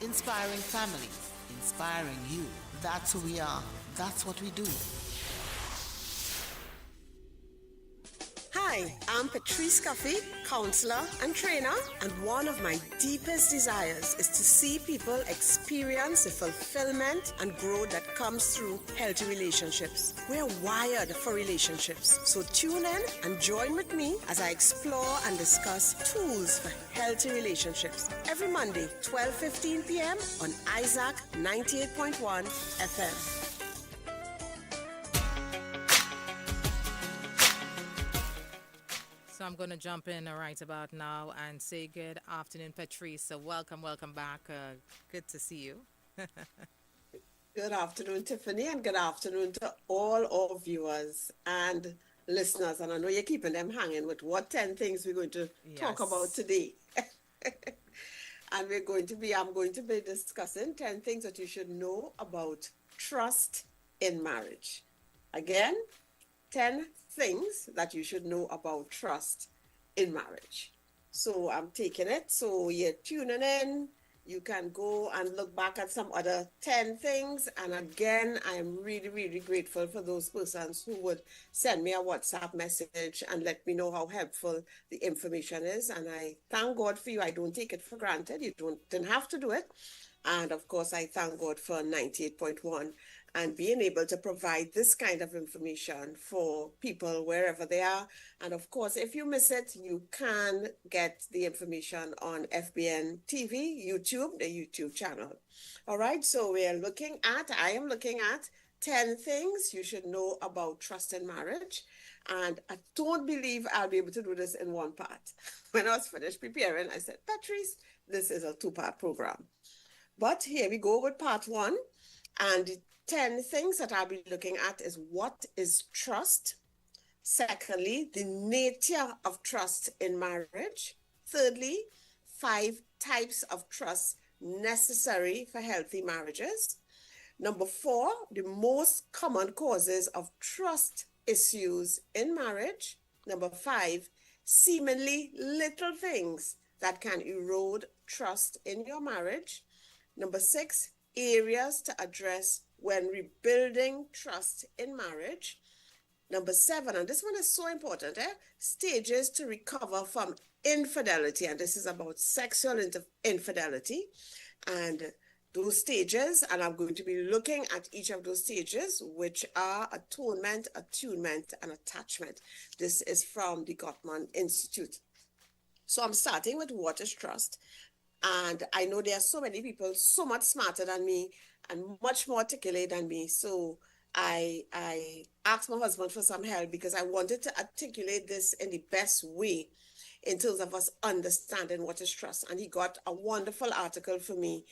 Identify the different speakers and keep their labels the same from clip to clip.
Speaker 1: Inspiring families, inspiring you. That's who we are. That's what we do.
Speaker 2: Hi, I'm Petreece Cuffie, counselor and trainer, and one of my deepest desires is to see people experience the fulfillment and growth that comes through healthy relationships. We're wired for relationships, so tune in and join with me as I explore and discuss tools for healthy relationships every Monday, 12:15 p.m. on Isaac 98.1 FM.
Speaker 3: So I'm going to jump in right about now and say good afternoon, Petreece. So welcome back. Good to see you.
Speaker 2: Good afternoon, Tiffany, and good afternoon to all our viewers and listeners. And I know you're keeping them hanging with what 10 things we're going to talk about today. And I'm going to be discussing 10 things that you should know about trust in marriage. Again, 10 things that you should know about trust in marriage. So I'm taking it. So you're tuning in. You can go and look back at some other 10 things. And again, I'm really, really grateful for those persons who would send me a WhatsApp message and let me know how helpful the information is. And I thank God for you. I don't take it for granted. You didn't have to do it. And of course, I thank God for 98.1 and being able to provide this kind of information for people wherever they are. And of course, if you miss it, you can get the information on FBN TV, YouTube, the YouTube channel. All right, so I am looking at 10 things you should know about trust in marriage. And I don't believe I'll be able to do this in one part. When I was finished preparing, I said, Petreece, this is a two-part program. But here we go with part one. And the 10 things that I'll be looking at is what is trust? Secondly, the nature of trust in marriage. Thirdly, 5 types of trust necessary for healthy marriages. Number 4, the most common causes of trust issues in marriage. Number 5, seemingly little things that can erode trust in your marriage. Number 6, areas to address when rebuilding trust in marriage. Number 7, and this one is so important, stages to recover from infidelity. And this is about sexual infidelity. And those stages, and I'm going to be looking at each of those stages, which are atonement, attunement, and attachment. This is from the Gottman Institute. So I'm starting with what is trust. And I know there are so many people so much smarter than me and much more articulate than me. So I asked my husband for some help because I wanted to articulate this in the best way in terms of us understanding what is trust. And he got a wonderful article for me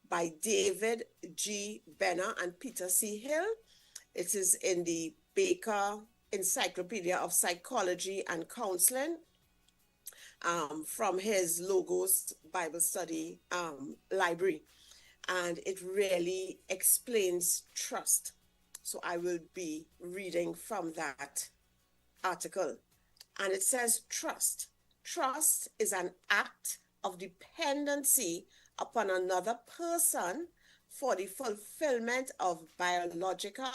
Speaker 2: by David G. Benner and Peter C. Hill. It is in the Baker Encyclopedia of Psychology and Counseling. From his Logos Bible Study library. And it really explains trust. So I will be reading from that article. And it says trust. Trust is an act of dependency upon another person for the fulfillment of biological,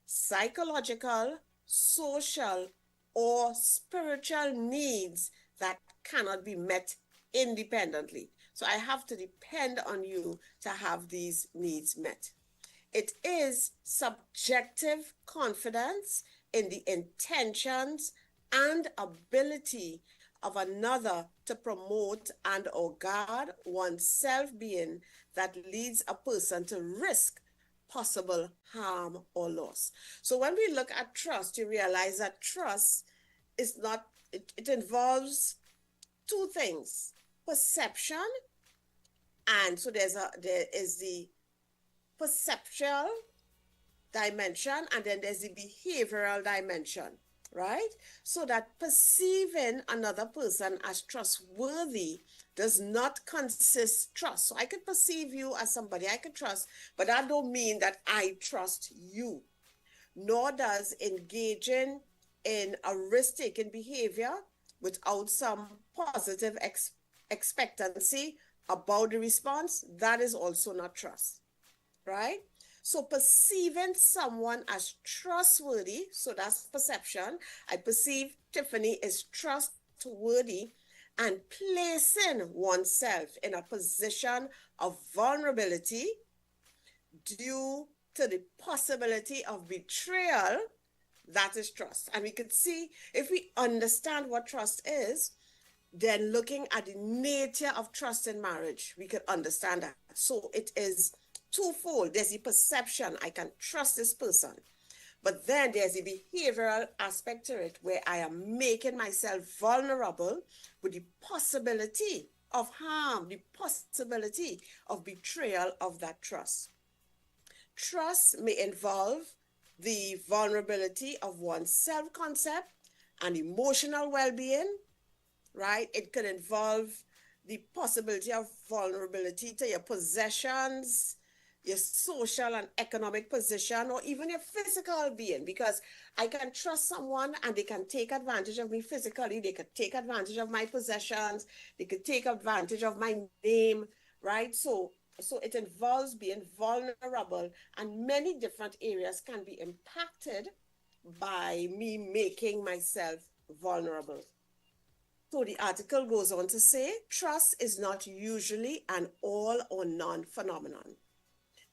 Speaker 2: psychological, social, or spiritual needs that cannot be met independently. So I have to depend on you to have these needs met. It is subjective confidence in the intentions and ability of another to promote and or guard one's self-being that leads a person to risk possible harm or loss. So when we look at trust, you realize that trust is not, it involves 2 things: perception, and so there is the perceptual dimension, and then there's the behavioral dimension, right? So that perceiving another person as trustworthy does not consist trust. So I could perceive you as somebody I could trust, but that don't mean that I trust you. Nor does engaging in a risk-taking behavior without some positive expectancy about the response, that is also not trust, right? So perceiving someone as trustworthy, so that's perception. I perceive Tiffany is trustworthy, and placing oneself in a position of vulnerability due to the possibility of betrayal, that is trust. And we could see, if we understand what trust is, then looking at the nature of trust in marriage, we could understand that. So it is twofold. There's the perception, I can trust this person. But then there's a behavioral aspect to it where I am making myself vulnerable with the possibility of harm, the possibility of betrayal of that trust. Trust may involve the vulnerability of one's self-concept and emotional well-being, right? It could involve the possibility of vulnerability to your possessions, your social and economic position, or even your physical being, because I can trust someone and they can take advantage of me physically. They could take advantage of my possessions. They could take advantage of my name, right? So it involves being vulnerable, and many different areas can be impacted by me making myself vulnerable. So the article goes on to say, trust is not usually an all or none phenomenon.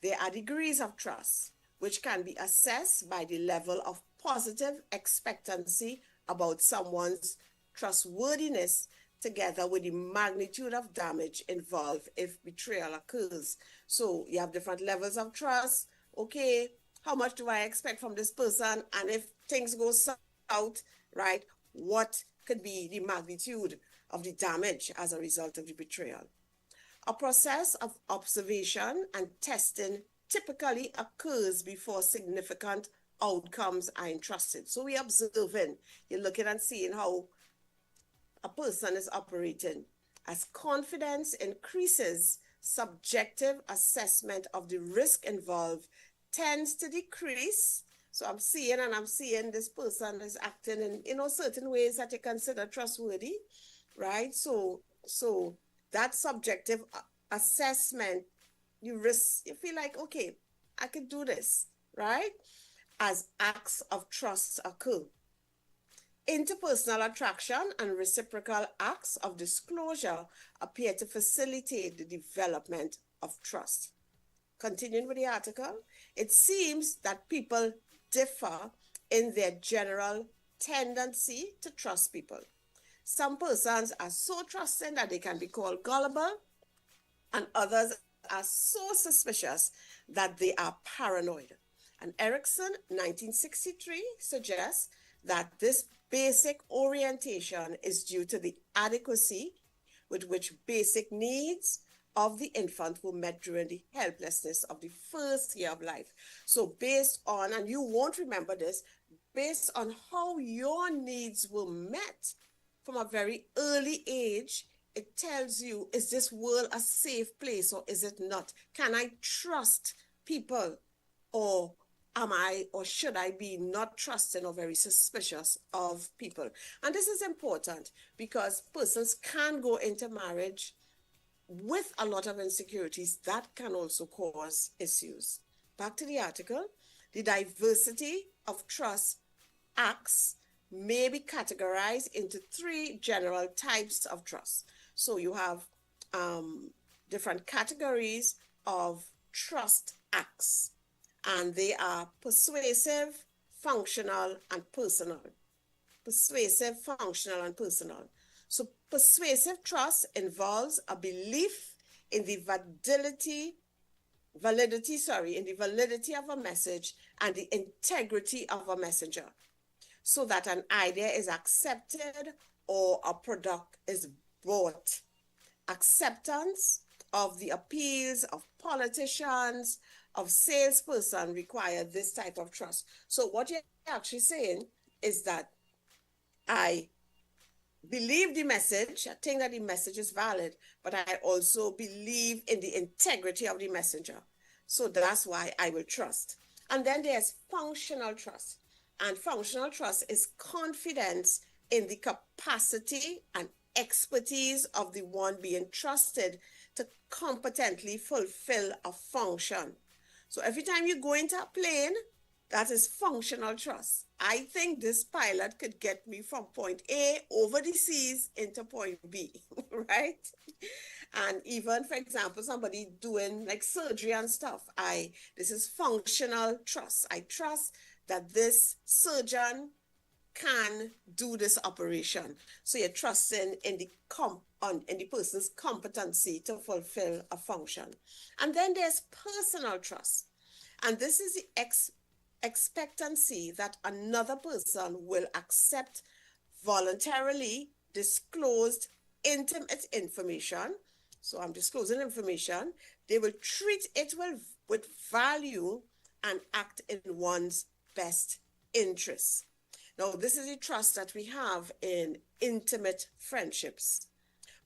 Speaker 2: There are degrees of trust, which can be assessed by the level of positive expectancy about someone's trustworthiness, together with the magnitude of damage involved if betrayal occurs. So you have different levels of trust. Okay, how much do I expect from this person? And if things go south, right, what could be the magnitude of the damage as a result of the betrayal? A process of observation and testing typically occurs before significant outcomes are entrusted. So we're observing, you're looking and seeing how a person is operating. As confidence increases, subjective assessment of the risk involved tends to decrease. So I'm seeing this person is acting in certain ways that you consider trustworthy, right? So that subjective assessment, you feel like, okay, I can do this, right? As acts of trust occur. Interpersonal attraction and reciprocal acts of disclosure appear to facilitate the development of trust. Continuing with the article, it seems that people differ in their general tendency to trust people. Some persons are so trusting that they can be called gullible, and others are so suspicious that they are paranoid. And Erickson, 1963, suggests that this basic orientation is due to the adequacy with which basic needs of the infant were met during the helplessness of the first year of life. So based on, and you won't remember this, based on how your needs were met from a very early age, it tells you, is this world a safe place or is it not? Can I trust people, or should I be not trusting or very suspicious of people? And this is important because persons can go into marriage with a lot of insecurities that can also cause issues. Back to the article, the diversity of trust acts may be categorized into three general types of trust. So you have different categories of trust acts, and they are persuasive, functional, and personal. Persuasive, functional, and personal. So persuasive trust involves a belief in the validity of a message and the integrity of a messenger, so that an idea is accepted or a product is bought. Acceptance of the appeals of politicians, of salesperson require this type of trust. So what you're actually saying is that I believe the message, I think that the message is valid, but I also believe in the integrity of the messenger. So that's why I will trust. And then there's functional trust. And functional trust is confidence in the capacity and expertise of the one being trusted to competently fulfill a function. So every time you go into a plane, that is functional trust. I think this pilot could get me from point A over the seas into point B, right? And even, for example, somebody doing like surgery and stuff, this is functional trust. I trust that this surgeon can do this operation. So you're trusting in the person's competency to fulfill a function. And then there's personal trust. And this is the expectancy that another person will accept voluntarily disclosed intimate information. So I'm disclosing information. They will treat it with value and act in one's best interest. Now, this is the trust that we have in intimate friendships.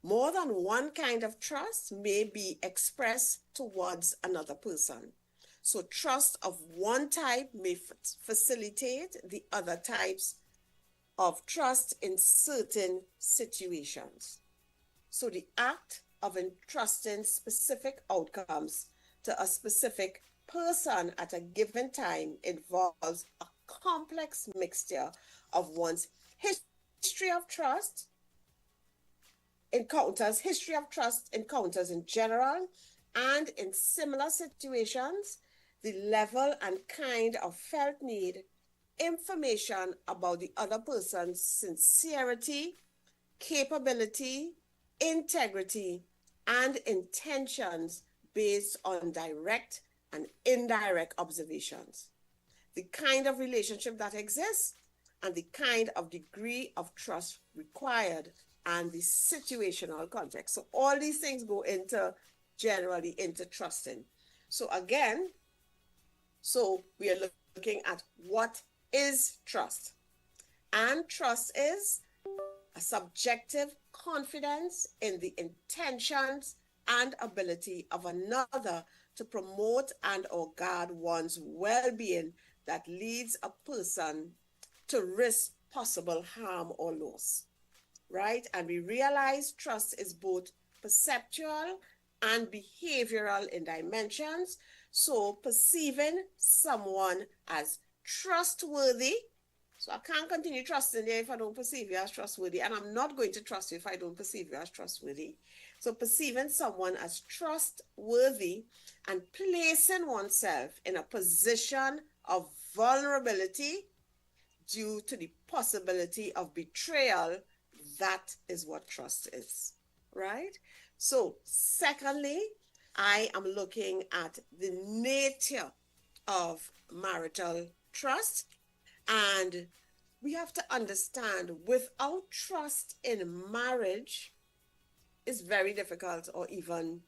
Speaker 2: More than one kind of trust may be expressed towards another person. So trust of one type may facilitate the other types of trust in certain situations. So the act of entrusting specific outcomes to a specific person at a given time involves a complex mixture of one's history of trust encounters in general, and in similar situations, the level and kind of felt need, information about the other person's sincerity, capability, integrity, and intentions based on direct and indirect observations, the kind of relationship that exists, and the kind of degree of trust required, and the situational context. So all these things go generally into trusting. So again, we are looking at what is trust. And trust is a subjective confidence in the intentions and ability of another to promote and or guard one's well-being that leads a person to risk possible harm or loss, right? And we realize trust is both perceptual and behavioral in dimensions. So perceiving someone as trustworthy, so I can't continue trusting you if I don't perceive you as trustworthy, and I'm not going to trust you if I don't perceive you as trustworthy. So perceiving someone as trustworthy and placing oneself in a position of vulnerability due to the possibility of betrayal, that is what trust is, right? So secondly, I am looking at the nature of marital trust. And we have to understand, without trust in marriage, it's very difficult or even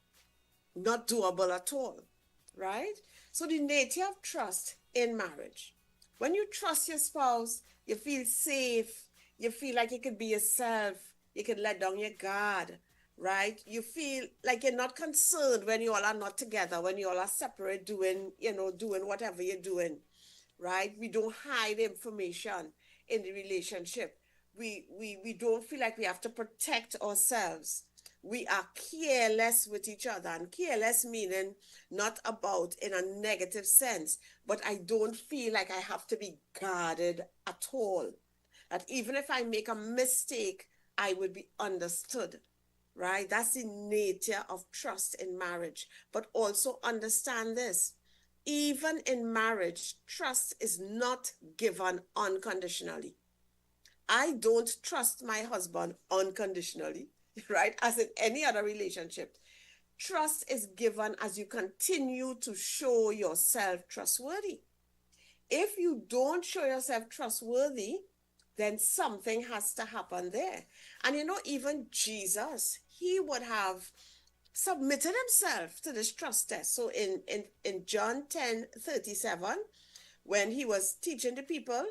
Speaker 2: not doable at all, right? So the nature of trust in marriage. When you trust your spouse, you feel safe. You feel like you could be yourself. You can let down your guard, right? You feel like you're not concerned when you all are not together, when you all are separate, doing whatever you're doing, right? We don't hide information in the relationship. We don't feel like we have to protect ourselves. We are careless with each other, and careless meaning not about in a negative sense, but I don't feel like I have to be guarded at all. That even if I make a mistake, I would be understood, right? That's the nature of trust in marriage. But also understand this. Even in marriage, trust is not given unconditionally. I don't trust my husband unconditionally, right? As in any other relationship. Trust is given as you continue to show yourself trustworthy. If you don't show yourself trustworthy, then something has to happen there. And even Jesus, he would have submitted himself to this trust test. So in John 10:37, when he was teaching the people,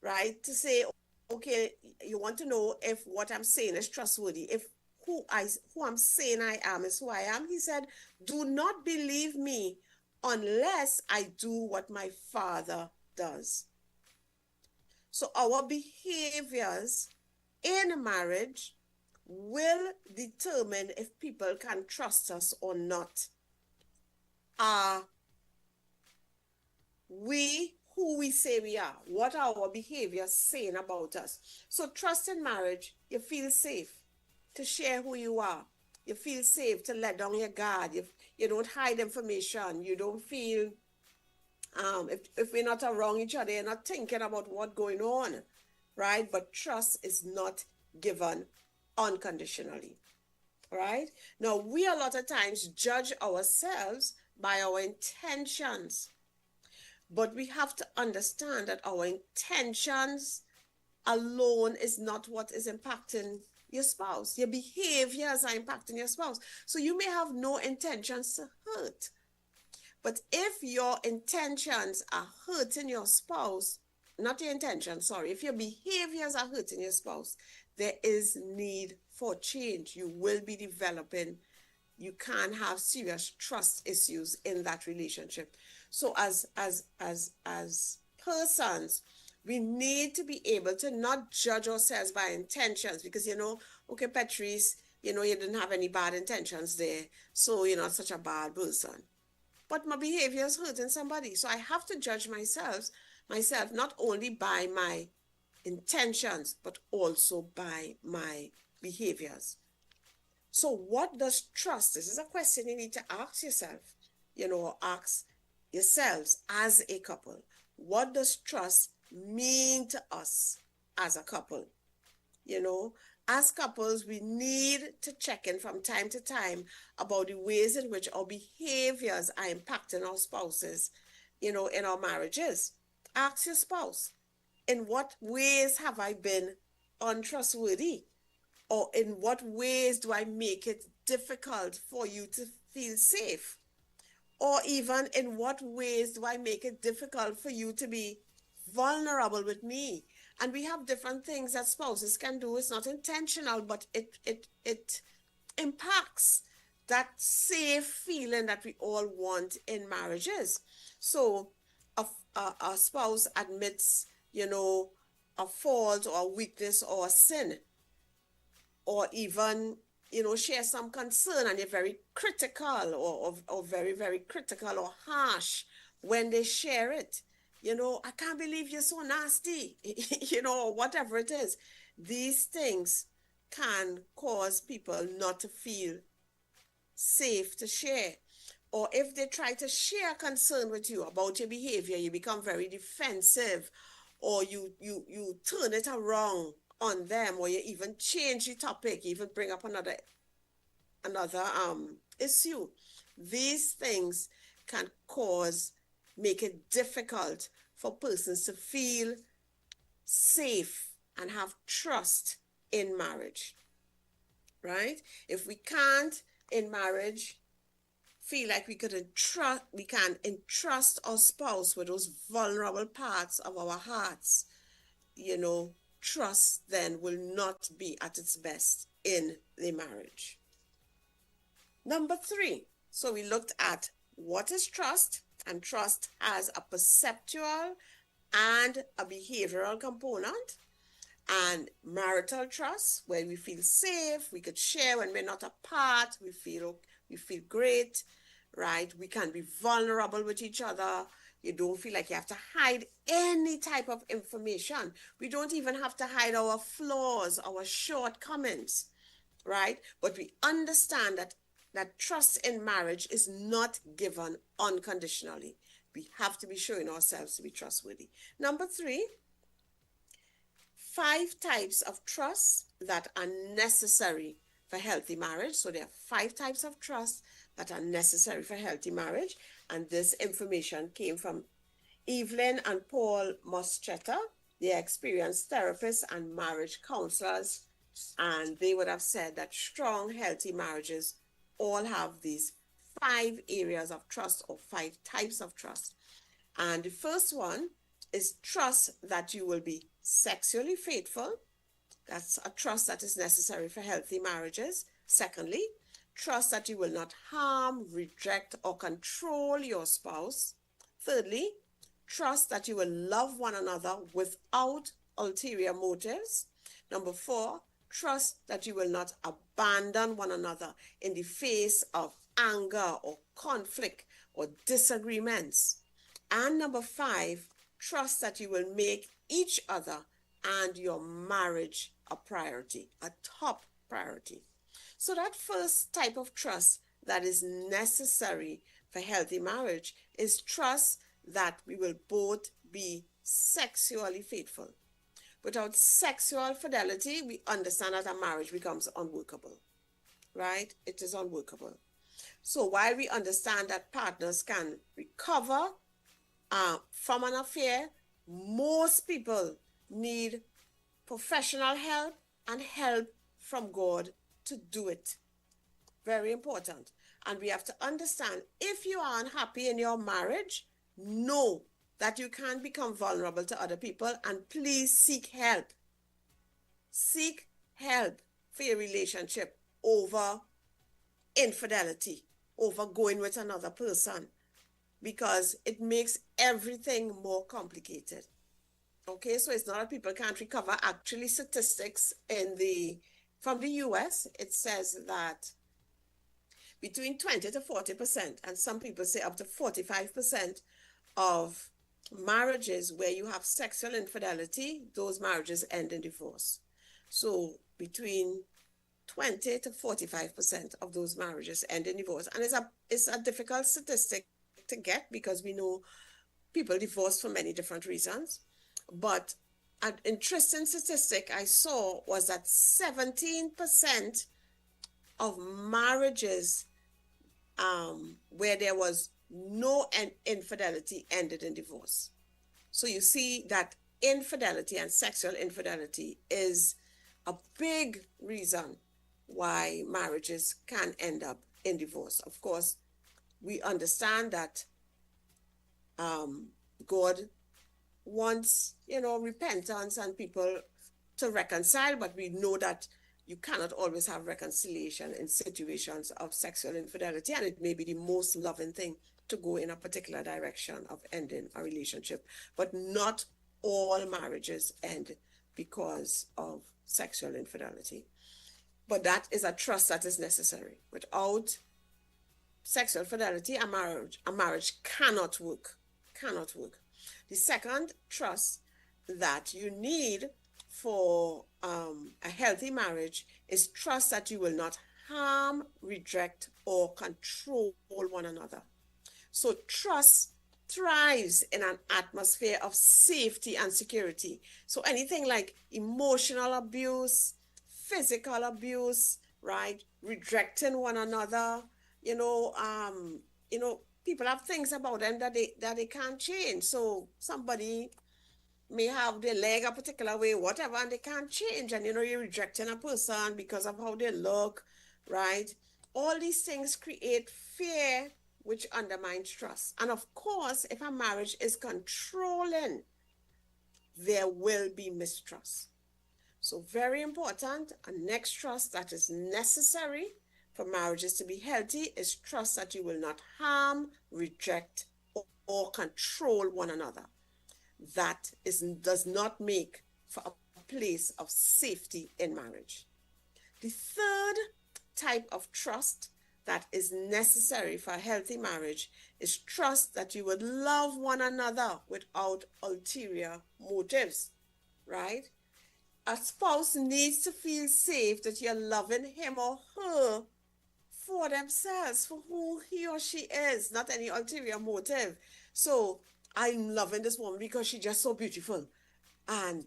Speaker 2: right, to say, okay, you want to know if what I'm saying is trustworthy, if who I'm saying I am is who I am, he said, do not believe me unless I do what my Father does. So our behaviors in marriage will determine if people can trust us or not. Are we who we say we are? What are our behaviors saying about us? So trust in marriage, you feel safe to share who you are. You feel safe to let down your guard. You don't hide information. You don't feel, if we're not around each other, you're not thinking about what's going on, right? But trust is not given unconditionally, right? Now, we a lot of times judge ourselves by our intentions, but we have to understand that our intentions alone is not what is impacting your spouse. Your behaviors are impacting your spouse. So you may have no intentions to hurt. But if your intentions are hurting your spouse, not your intention, sorry, if your behaviors are hurting your spouse, there is need for change. You will be developing. You can have serious trust issues in that relationship. So as persons, we need to be able to not judge ourselves by intentions because, okay, Petreece, you didn't have any bad intentions there. So you're not such a bad person. But my behavior is hurting somebody. So I have to judge myself not only by my intentions, but also by my behaviors. So what does trust? This is a question you need to ask yourself, or ask yourselves as a couple. What does trust mean to us as a couple? As couples, we need to check in from time to time about the ways in which our behaviors are impacting our spouses, in our marriages. Ask your spouse, in what ways have I been untrustworthy? Or in what ways do I make it difficult for you to feel safe? Or even in what ways do I make it difficult for you to be vulnerable with me? And we have different things that spouses can do. It's not intentional, but it impacts that safe feeling that we all want in marriages. So a spouse admits, a fault or a weakness or a sin, or even, share some concern, and they're very critical or very, very critical or harsh when they share it. I can't believe you're so nasty, or whatever it is. These things can cause people not to feel safe to share. Or if they try to share concern with you about your behavior, you become very defensive, or you turn it around on them, or you even change the topic, you even bring up another issue. These things can make it difficult for persons to feel safe and have trust in marriage, right? If we can't in marriage feel like we can entrust our spouse with those vulnerable parts of our hearts, trust then will not be at its best in the marriage. Number 3, so we looked at what is trust, and trust has a perceptual and a behavioral component. And marital trust, where we feel safe, we could share when we're not apart, we feel great, right? We can be vulnerable with each other. You don't feel like you have to hide any type of information. We don't even have to hide our flaws, our shortcomings, right? But we understand that trust in marriage is not given unconditionally. We have to be showing ourselves to be trustworthy. Number 3, 5 types of trust that are necessary for healthy marriage. So there are 5 types of trust that are necessary for healthy marriage. And this information came from Evelyn and Paul Moschetta. They are experienced therapists and marriage counselors. And they would have said that strong, healthy marriages all have these 5 areas of trust, or 5 types of trust. And the first one is trust that you will be sexually faithful. That's a trust that is necessary for healthy marriages. Secondly, trust that you will not harm, reject, or control your spouse. Thirdly, trust that you will love one another without ulterior motives. Number 4, Trust that you will not abandon one another in the face of anger or conflict or disagreements. And number 5, trust that you will make each other and your marriage a priority, a top priority. So that first type of trust that is necessary for healthy marriage is trust that we will both be sexually faithful. Without sexual fidelity, we understand that a marriage becomes unworkable, right? It is unworkable. So while we understand that partners can recover from an affair, most people need professional help and help from God to do it. Very important. And we have to understand, if you are unhappy in your marriage, know that you can become vulnerable to other people, and please seek help. Seek help for your relationship over infidelity, over going with another person, because it makes everything more complicated. Okay, so it's not that people can't recover. Actually, statistics from the US, it says that between 20 to 40%, and some people say up to 45% of marriages where you have sexual infidelity, those marriages end in divorce. So between 20 to 45% of those marriages end in divorce. And it's a difficult statistic to get, because we know people divorce for many different reasons. But an interesting statistic I saw was that 17% of marriages where there was no infidelity ended in divorce. So you see that infidelity and sexual infidelity is a big reason why marriages can end up in divorce. Of course, we understand that God wants, repentance and people to reconcile, but we know that you cannot always have reconciliation in situations of sexual infidelity, and it may be the most loving thing to go in a particular direction of ending a relationship. But not all marriages end because of sexual infidelity. But that is a trust that is necessary. Without sexual fidelity, a marriage cannot work. Cannot work. The second trust that you need for a healthy marriage is trust that you will not harm, reject, or control one another. So trust thrives in an atmosphere of safety and security. So anything like emotional abuse, physical abuse, right? Rejecting one another, people have things about them that they can't change. So somebody may have their leg a particular way, whatever, and they can't change. And you're rejecting a person because of how they look, right? All these things create fear, which undermines trust. And of course, if a marriage is controlling, there will be mistrust. So very important, a next trust that is necessary for marriages to be healthy is trust that you will not harm, reject, or control one another. That does not make for a place of safety in marriage. The third type of trust that is necessary for a healthy marriage is trust that you would love one another without ulterior motives, right? A spouse needs to feel safe that you're loving him or her for themselves, for who he or she is, not any ulterior motive. So I'm loving this woman because she's just so beautiful. And,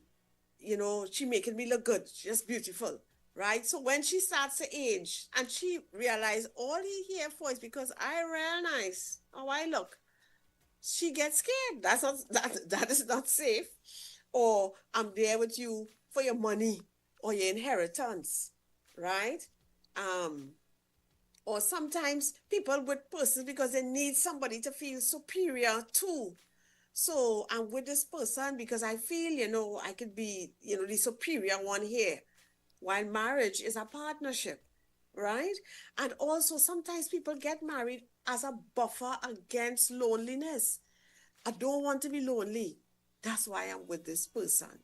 Speaker 2: she making me look good. She's just beautiful, right? So when she starts to age and she realizes all he here for is because I real nice, how I look, she gets scared. That is not safe. Or I'm there with you for your money or your inheritance, right? Or sometimes people with persons because they need somebody to feel superior to. So I'm with this person because I feel, I could be, the superior one here. While marriage is a partnership, right? And also sometimes people get married as a buffer against loneliness. I don't want to be lonely. That's why I'm with this person.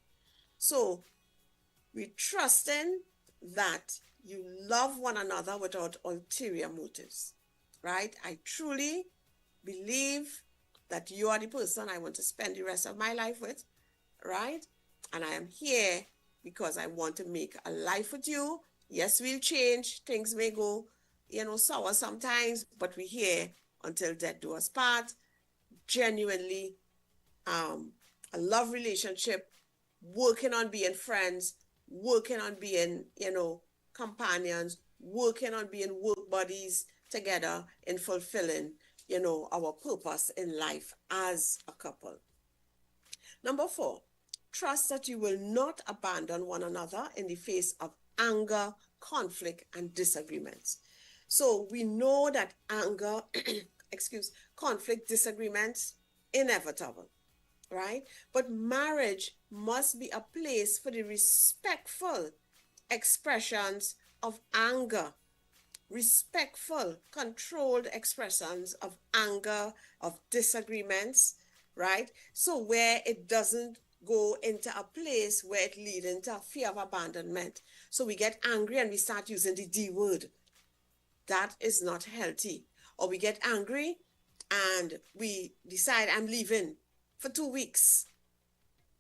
Speaker 2: So we trusting that you love one another without ulterior motives, right? I truly believe that you are the person I want to spend the rest of my life with, right? And I am here because I want to make a life with you. Yes, we'll change. Things may go, sour sometimes, but we're here until death do us part. Genuinely, a love relationship, working on being friends, working on being, companions, working on being work buddies together in fulfilling, our purpose in life as a couple. Number 4, trust that you will not abandon one another in the face of anger, conflict, and disagreements. So we know that anger, conflict, disagreements, inevitable, right? But marriage must be a place for the respectful expressions of anger, respectful, controlled expressions of anger, of disagreements, right? So where it doesn't go into a place where it leads into a fear of abandonment. So we get angry and we start using the D word. That is not healthy. Or we get angry and we decide I'm leaving for 2 weeks.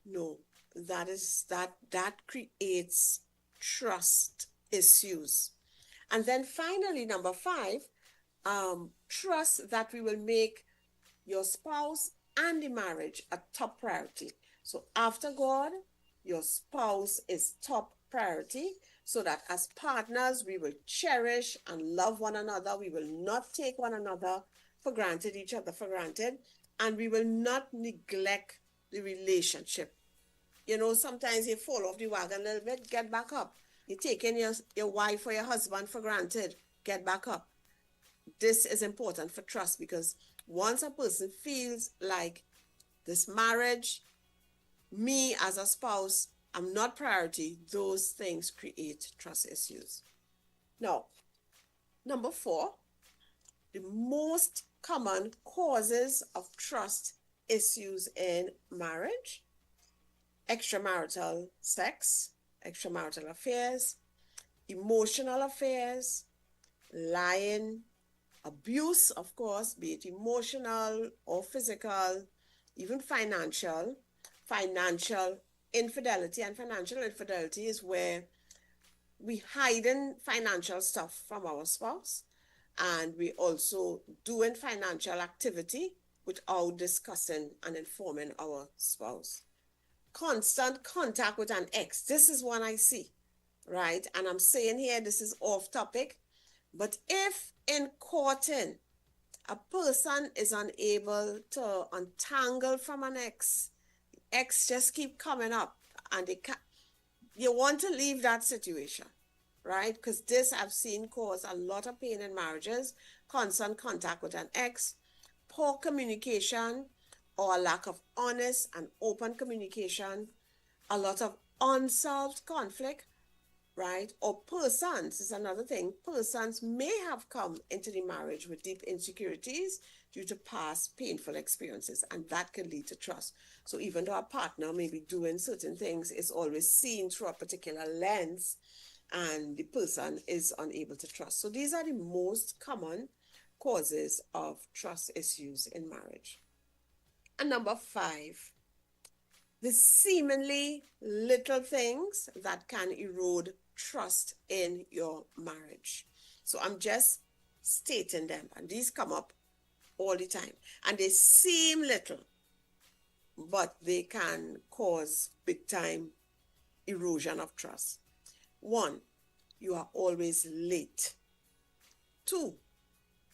Speaker 2: No, that creates trust issues. And then finally, number 5, trust that we will make your spouse and the marriage a top priority. So after God, your spouse is top priority, so that as partners, we will cherish and love one another. We will not take one another for granted, each other for granted, and we will not neglect the relationship. Sometimes you fall off the wagon a little bit, get back up. You're taking your wife or your husband for granted, get back up. This is important for trust, because once a person feels like this marriage, me as a spouse, I'm not priority, those things create trust issues. Now, number 4, the most common causes of trust issues in marriage: extramarital sex, extramarital affairs, emotional affairs, lying, abuse, of course, be it emotional or physical, even financial infidelity. And financial infidelity is where we hiding financial stuff from our spouse, and we also doing financial activity without discussing and informing our spouse. Constant contact with an ex. This is one I see, right? And I'm saying here, this is off topic, but if in courting, a person is unable to untangle from an ex just keep coming up, and you want to leave that situation, right? Because this I've seen cause a lot of pain in marriages: constant contact with an ex, poor communication or a lack of honest and open communication, a lot of unsolved conflict, right? Or persons is another thing. Persons may have come into the marriage with deep insecurities due to past painful experiences, and that can lead to trust. So even though a partner may be doing certain things, it's always seen through a particular lens, and the person is unable to trust. So these are the most common causes of trust issues in marriage. And number 5, the seemingly little things that can erode trust in your marriage. So I'm just stating them, and these come up all the time, and they seem little, but they can cause big time erosion of trust. 1, you are always late. 2,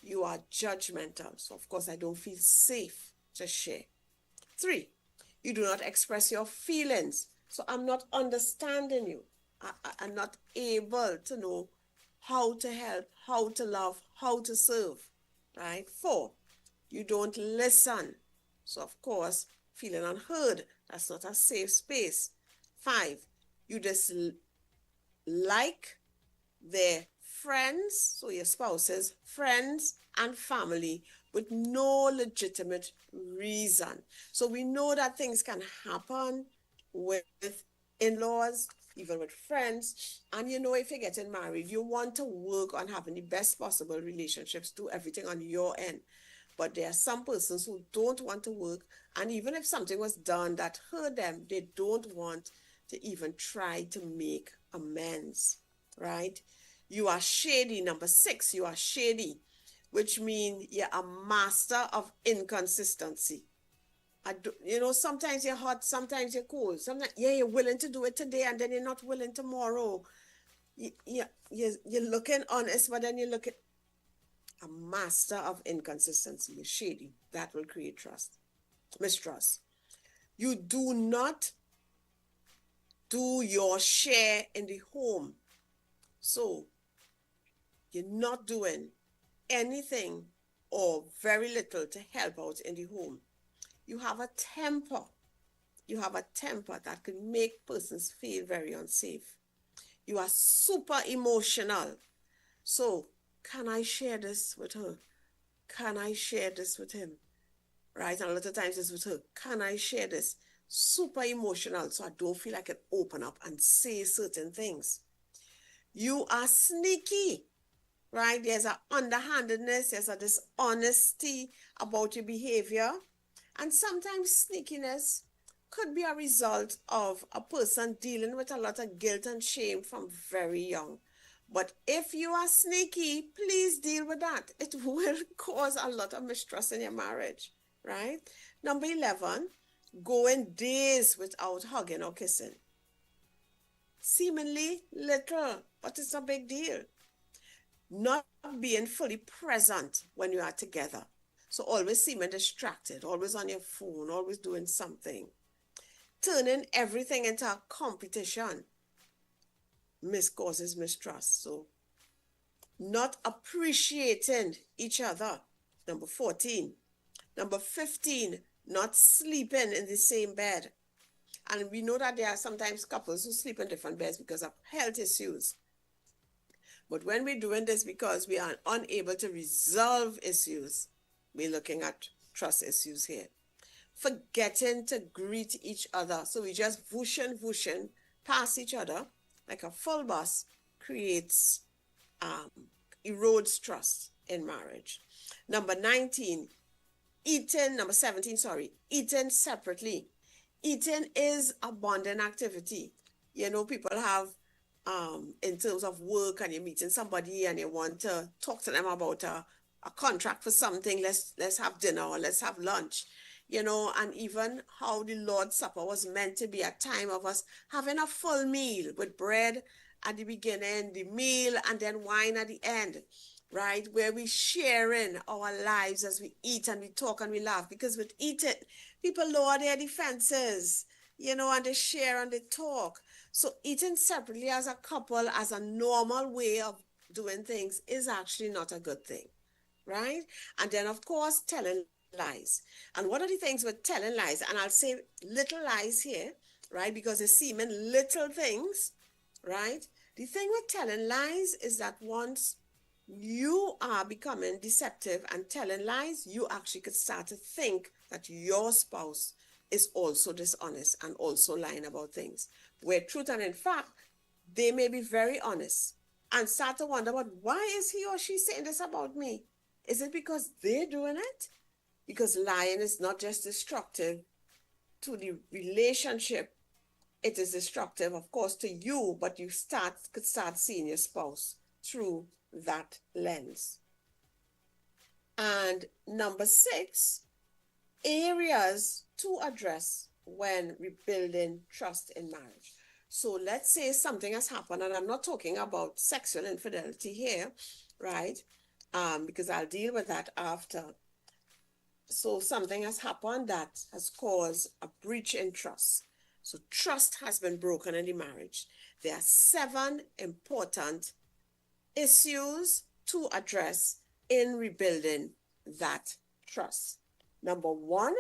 Speaker 2: you are judgmental. So of course I don't feel safe to share. 3, you do not express your feelings. So I'm not understanding you. I'm not able to know how to help, how to love, how to serve, right? 4, you don't listen. So of course, feeling unheard, that's not a safe space. 5, you just like their friends, so your spouse's friends and family, with no legitimate reason. So we know that things can happen with in-laws, even with friends. And you know, if you're getting married, you want to work on having the best possible relationships, do everything on your end. But there are some persons who don't want to work, and even if something was done that hurt them, they don't want to even try to make amends, right? You are shady. Number 6, you are shady, which means you're a master of inconsistency. You know, sometimes you're hot, sometimes you're cold. Sometimes, yeah, you're willing to do it today, and then you're not willing tomorrow. You're looking honest, but then you're looking a master of inconsistency. You're shady. That will create mistrust. You do not do your share in the home. So you're not doing anything or very little to help out in the home. You have a temper. You have a temper that can make persons feel very unsafe. You are super emotional. So, can I share this with her? Can I share this with him? Right? And a lot of times it's with her. Can I share this? Super emotional, so I don't feel I can open up and say certain things. You are sneaky, right? There's an underhandedness, there's a dishonesty about your behavior. And sometimes sneakiness could be a result of a person dealing with a lot of guilt and shame from very young. But if you are sneaky, please deal with that. It will cause a lot of mistrust in your marriage, right? Number 11, going days without hugging or kissing. Seemingly little, but it's a big deal. Not being fully present when you are together. So always seeming distracted, always on your phone, always doing something. Turning everything into a competition causes mistrust. So not appreciating each other. Number 14. Number 15, not sleeping in the same bed. And we know that there are sometimes couples who sleep in different beds because of health issues. But when we're doing this because we are unable to resolve issues, we're looking at trust issues here. Forgetting to greet each other. So we just whooshing past each other like a full bus creates, erodes trust in marriage. Number 17, eating separately. Eating is a bonding activity. You know, people have, in terms of work, and you're meeting somebody and you want to talk to them about a contract for something, let's have dinner or let's have lunch, you know, and even how the Lord's Supper was meant to be a time of us having a full meal with bread at the beginning, the meal, and then wine at the end, right? Where we sharing our lives as we eat and we talk and we laugh, because with eating, people lower their defenses, you know, and they share and they talk. So eating separately as a couple, as a normal way of doing things, is actually not a good thing, right? And then, of course, telling lies. And one of the things with telling lies, and I'll say little lies here, right? Because they seem in little things, right? The thing with telling lies is that once you are becoming deceptive and telling lies, you actually could start to think that your spouse is also dishonest and also lying about things. Where truth and in fact, they may be very honest and start to wonder, but why is he or she saying this about me? Is it because they're doing it? Because lying is not just destructive to the relationship, it is destructive, of course, to you, but you could start seeing your spouse through that lens. And number 6, areas to address when rebuilding trust in marriage. So let's say something has happened, and I'm not talking about sexual infidelity here, right? Because I'll deal with that after. So something has happened that has caused a breach in trust. So trust has been broken in the marriage. There are 7 important issues to address in rebuilding that trust. Number 1,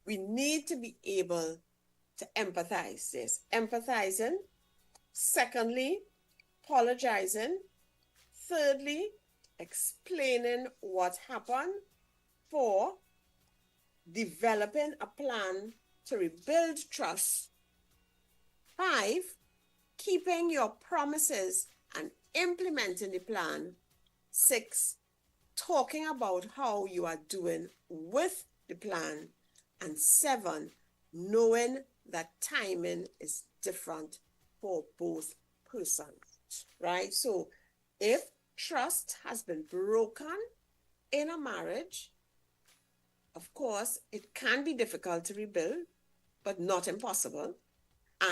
Speaker 2: we need to be able to empathize. There's empathizing. Secondly, apologizing. Thirdly, explaining what happened. 4, developing a plan to rebuild trust. 5, keeping your promises and implementing the plan. 6, talking about how you are doing with the plan. And 7, knowing that timing is different for both persons, right? So if trust has been broken in a marriage, of course, it can be difficult to rebuild, but not impossible.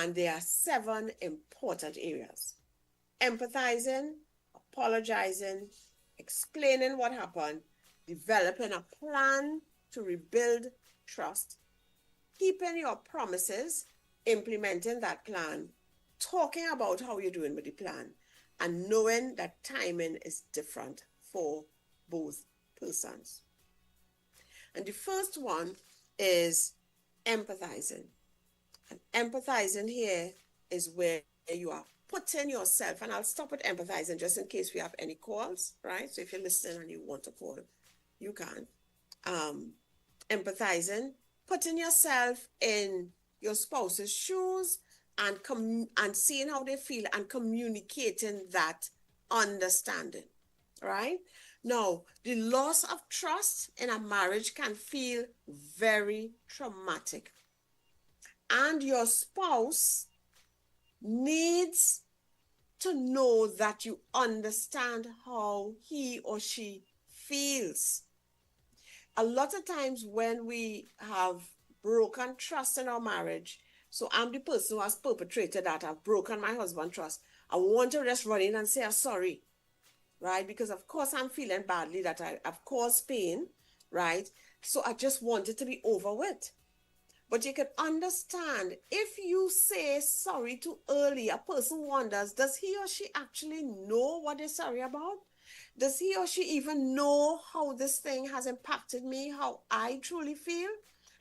Speaker 2: And there are 7 important areas: empathizing, apologizing, explaining what happened, developing a plan to rebuild trust, keeping your promises, implementing that plan, talking about how you're doing with the plan, and knowing that timing is different for both persons. And the first one is empathizing. And empathizing here is where you are putting yourself, and I'll stop at empathizing just in case we have any calls, right? So if you're listening and you want to call, you can. Empathizing, putting yourself in your spouse's shoes and seeing how they feel and communicating that understanding, right? Now, the loss of trust in a marriage can feel very traumatic. And your spouse needs to know that you understand how he or she feels. A lot of times when we have broken trust in our marriage, so I'm the person who has perpetrated that, I've broken my husband's trust, I want to just run in and say, I'm sorry, right? Because of course I'm feeling badly that I've caused pain, right? So I just want it to be over with. But you can understand, if you say sorry too early, a person wonders, does he or she actually know what they're sorry about? Does he or she even know how this thing has impacted me, how I truly feel?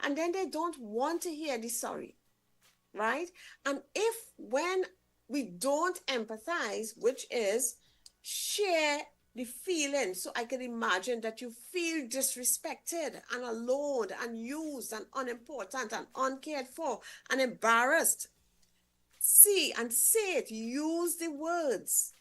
Speaker 2: And then they don't want to hear the sorry, right? And if when we don't empathize, which is share the feeling, so I can imagine that you feel disrespected and alone and used and unimportant and uncared for and embarrassed. See and say it. Use the words.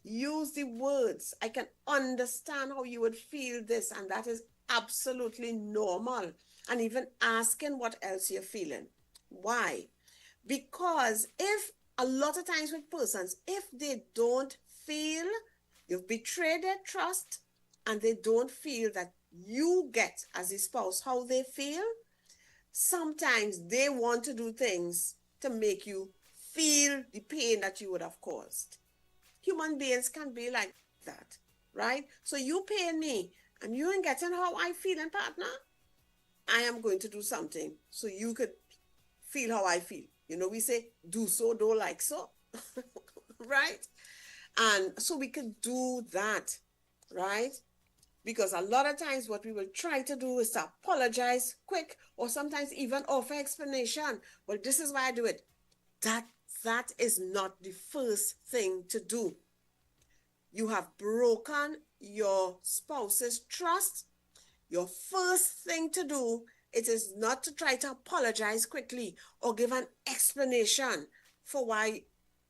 Speaker 2: Use the words. I can understand how you would feel this, and that is absolutely normal. And even asking what else you're feeling. Why? Because if a lot of times with persons, if they don't feel you've betrayed their trust and they don't feel that you get as a spouse how they feel, sometimes they want to do things to make you feel the pain that you would have caused. Human beings can be like that, right? So you paying me and you ain't getting how I feel, and partner, I am going to do something so you could feel how I feel. You know, we say, do so, don't like so, right? And so we can do that, right? Because a lot of times what we will try to do is to apologize quick, or sometimes even offer explanation. Well, this is why I do it. That is not the first thing to do. You have broken your spouse's trust. Your first thing to do, it is not to try to apologize quickly or give an explanation for why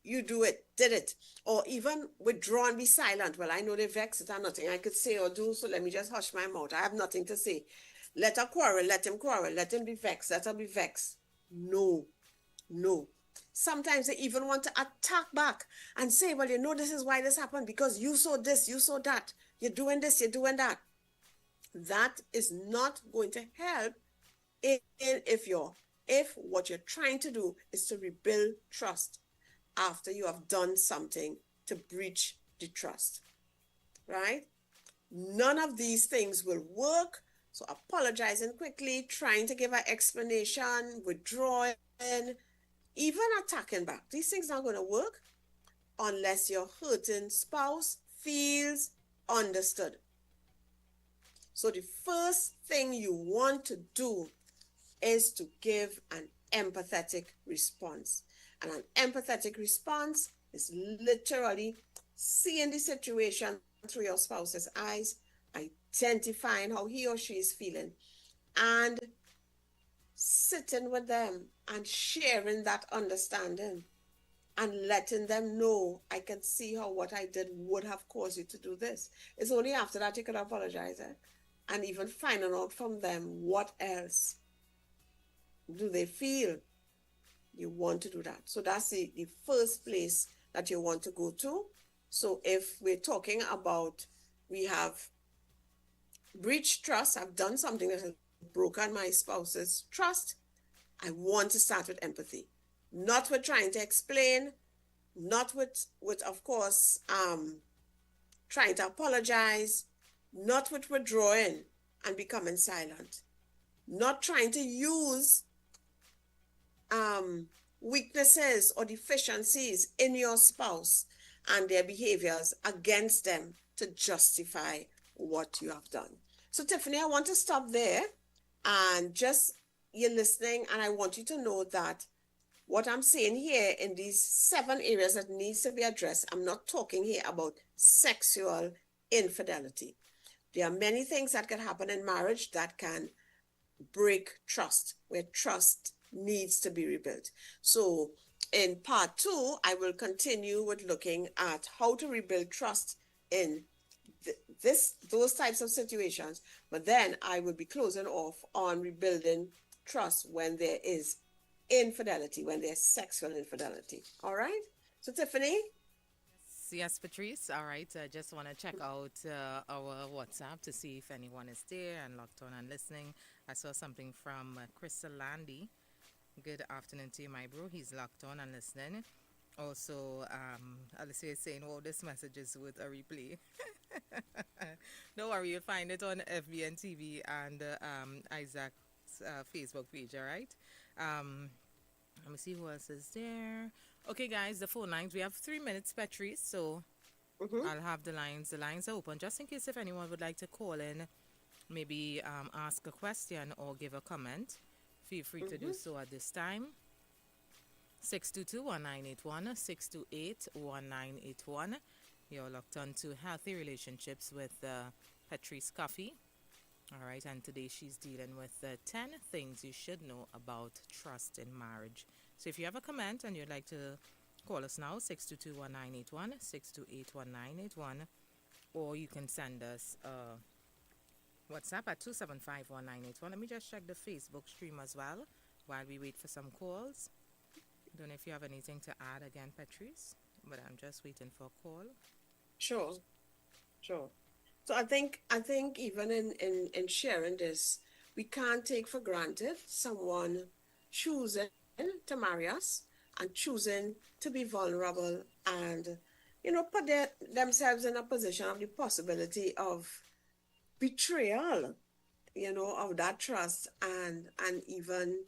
Speaker 2: you did it, or even withdraw and be silent. Well, I know they vex it and nothing I could say or do, so let me just hush my mouth. I have nothing to say. Let her quarrel, let him quarrel, let him be vexed, let her be vexed. No. Sometimes they even want to attack back and say, well, you know, this is why this happened, because you saw this, you saw that, you're doing this, you're doing that. That is not going to help if what you're trying to do is to rebuild trust after you have done something to breach the trust, right? None of these things will work. So apologizing quickly, trying to give an explanation, withdrawing, even attacking back, these things aren't going to work unless your hurting spouse feels understood. So the first thing you want to do is to give an empathetic response. And an empathetic response is literally seeing the situation through your spouse's eyes, identifying how he or she is feeling, and sitting with them and sharing that understanding. and letting them know, I can see how what I did would have caused you to do this. It's only after that you can apologize, and even finding out from them what else do they feel you want to do that. So that's the first place that you want to go to. So if we're talking about we have breached trust, I've done something that has broken my spouse's trust, I want to start with empathy. Not with trying to explain, not with of course, trying to apologize, not with withdrawing and becoming silent, not trying to use weaknesses or deficiencies in your spouse and their behaviors against them to justify what you have done. So, Tiffany, I want to stop there and just you're listening, and I want you to know that what I'm saying here in these 7 areas that needs to be addressed, I'm not talking here about sexual infidelity. There are many things that can happen in marriage that can break trust, where trust needs to be rebuilt. So in part 2, I will continue with looking at how to rebuild trust in those types of situations. But then I will be closing off on rebuilding trust when there is infidelity, when there's sexual infidelity. All right? So Tiffany?
Speaker 3: Yes, Petreece. All right. I just want to check out our WhatsApp to see if anyone is there and locked on and listening. I saw something from Crystal Landy. Good afternoon to you, my bro. He's locked on and listening. Also, Alicia is saying, "Oh, this message is with a replay." Don't worry, you'll find it on FBN TV and Isaac's Facebook page. All right. Let me see who else is there. Okay, guys, the phone lines. We have 3 minutes, Petreece, so I'll have the lines. The lines are open just in case if anyone would like to call in, maybe ask a question or give a comment. Feel free to do so at this time. 622-1981, 628-1981. You're locked on to Healthy Relationships with Petreece Cuffie. All right, and today she's dealing with 10 things you should know about trust in marriage. So if you have a comment and you'd like to call us now, 622-1981, 628-1981, or you can send us WhatsApp at 275-1981. Let me just check the Facebook stream as well while we wait for some calls. Don't know if you have anything to add again, Petreece, but I'm just waiting for a call.
Speaker 2: Sure. So I think even in sharing this, we can't take for granted someone choosing to marry us and choosing to be vulnerable and put themselves in a position of the possibility of betrayal, of that trust and even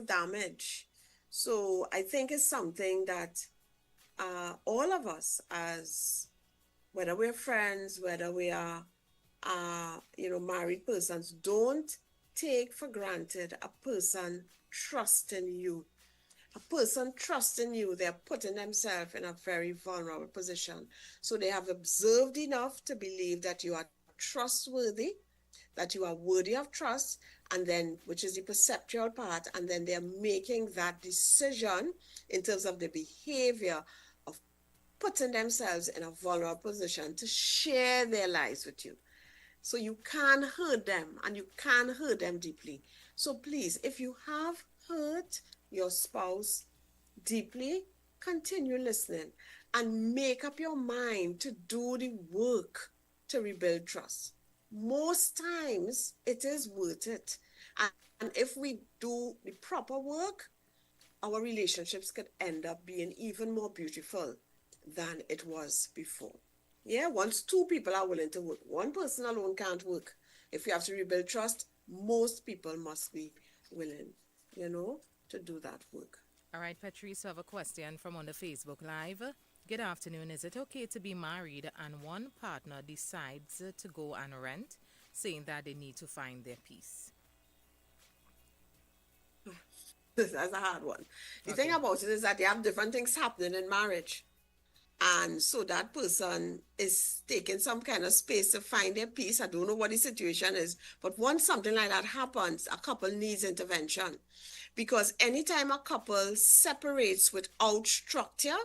Speaker 2: damage. So I think it's something that all of us, as whether we're friends, whether we are married persons, don't take for granted a person trusting you. A person trusting you, they're putting themselves in a very vulnerable position. So they have observed enough to believe that you are trustworthy, that you are worthy of trust, and then, which is the perceptual part, and then they're making that decision in terms of the behavior of putting themselves in a vulnerable position to share their lives with you. So you can hurt them, and you can hurt them deeply. So please, if you have hurt your spouse deeply, continue listening and make up your mind to do the work to rebuild trust. Most times it is worth it. And if we do the proper work, our relationships could end up being even more beautiful than it was before. Yeah, once 2 people are willing to work, 1 person alone can't work. If you have to rebuild trust, most people must be willing, to do that work.
Speaker 3: All right, Petreece, I have a question from on the Facebook Live. Good afternoon. Is it okay to be married and one partner decides to go and rent, saying that they need to find their peace?
Speaker 2: That's a hard one. The thing about it is that you have different things happening in marriage. And so that person is taking some kind of space to find their peace. I don't know what the situation is, but once something like that happens, a couple needs intervention. Because anytime a couple separates without structure,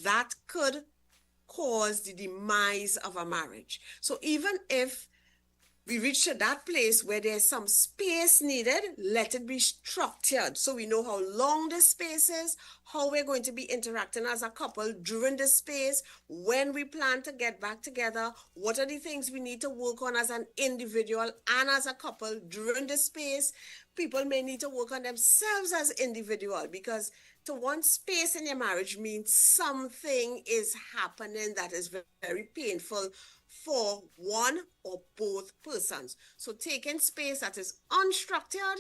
Speaker 2: that could cause the demise of a marriage. So even if we reach to that place where there's some space needed, let it be structured so we know how long the space is, how we're going to be interacting as a couple during the space, when we plan to get back together, what are the things we need to work on as an individual and as a couple during the space. People may need to work on themselves as individual, because to want space in your marriage means something is happening that is very painful for one or both persons. So taking space that is unstructured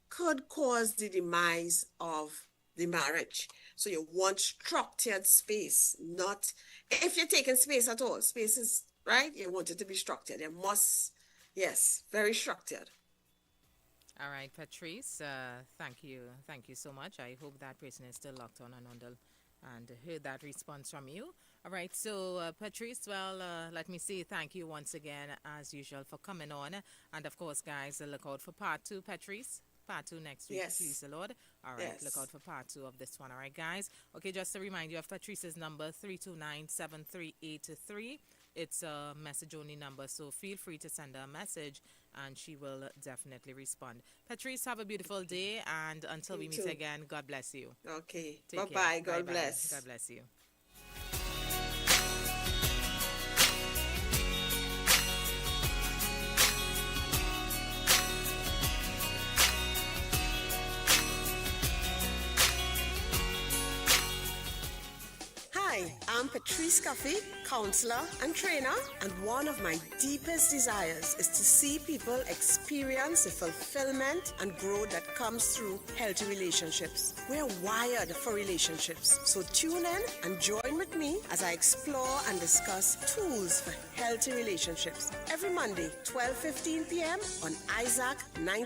Speaker 2: could cause the demise of the marriage. So you want structured space, not if you're taking space at all. Space is right. You want it to be structured. It must, yes, very structured.
Speaker 3: All right, Petreece, thank you. Thank you so much. I hope that person is still locked on and heard that response from you. All right, so Petreece, well, let me say thank you once again, as usual, for coming on. And of course, guys, look out for part 2, Petreece. Part 2 next week,
Speaker 2: Yes.
Speaker 3: please the Lord. All right,
Speaker 2: Yes.
Speaker 3: look out for part 2 of this one. All right, guys. Okay, just to remind you of Petreece's number, 329-7383. It's a message-only number, so feel free to send her a message, and she will definitely respond. Petreece, have a beautiful day, and until we
Speaker 2: You
Speaker 3: meet
Speaker 2: too.
Speaker 3: again, God bless you.
Speaker 2: Okay.
Speaker 3: Take care.
Speaker 2: Bye-bye. God
Speaker 3: Bye-bye.
Speaker 2: bless.
Speaker 3: God bless you.
Speaker 2: Hi, I'm Petreece Cuffie, counselor and trainer, and one of my deepest desires is to see people experience the fulfillment and growth that comes through healthy relationships. We're wired for relationships, so tune in and join with me as I explore and discuss tools for healthy relationships every Monday, 12:15 p.m. on Isaac 9.